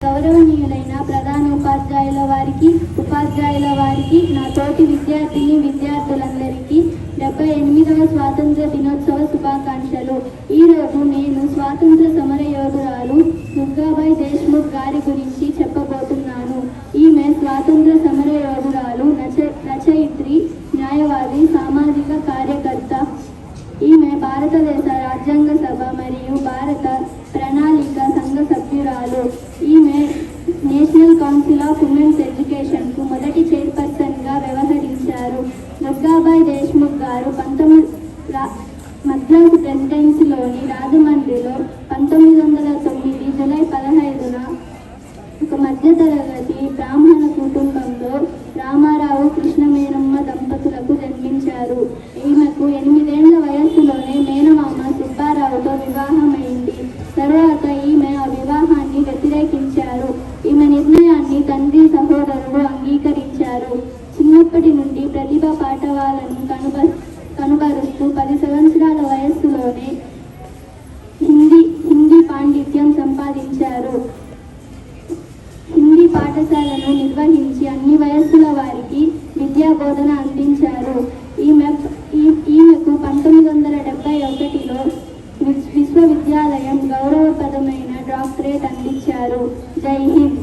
గౌరవనీయులైన ప్రధాన ఉపాధ్యాయుల వారికి నా తోటి విద్యార్థులందరికీ 78వ స్వాతంత్ర దినోత్సవ శుభాకాంక్షలు. ఈరోజు నేను స్వాతంత్ర సమర యోధురాలు దుర్గాబాయి దేశ్ముఖ్ గారి గురించి చెప్పబోతున్నాను. ఈమె స్వాతంత్ర సమర యోధురాలు, రచయిత్రి, న్యాయవాది, సామాజిక కార్యకర్త. ఈమె భారతదేశ రాజ్యాంగ సభ మరియు భారత ప్రణాళిక సంఘ సభ్యురాలు. ఈమె నేషనల్ కౌన్సిల్ ఆఫ్ ఉమెన్స్ ఎడ్యుకేషన్కు మొదటి చైర్పర్సన్గా వ్యవహరించారు. దుర్గాబాయి దేశ్ముఖ్ గారు మద్రాసు ప్రెసిడెన్సీలోని రాజమండ్రిలో 1909 జూలై 15న ఒక మధ్యతరగతి బ్రాహ్మణ కుటుంబంలో రామారావు కృష్ణమేనమ్మ దంపతులకు జన్మించారు. ఈమెకు 8 ఏళ్ల వయస్సులోనే మేనమామ సుబ్బారావుతో వివాహమైంది. తరువాత ఈమె ఆ వివాహాన్ని వ్యతిరేకించారు. ఈమె నిర్ణయాన్ని తండ్రి, సహోదరులు అంగీకరించారు. చిన్నప్పటి నుండి ప్రతిభా పాఠవాలను కనుబరుస్తూ 10 సంవత్సరాల వయస్సులోనే హిందీ పాండిత్యం సంపాదించారు. హిందీ పాఠశాలను నిర్వహించి అన్ని వయస్సుల వారికి విద్యా బోధన అందించారు. ఈమెకు 1971లో విశ్వవిద్యాలయం గౌరవప్రదమైన డాక్టరేట్ అందించారు. జై హింద్.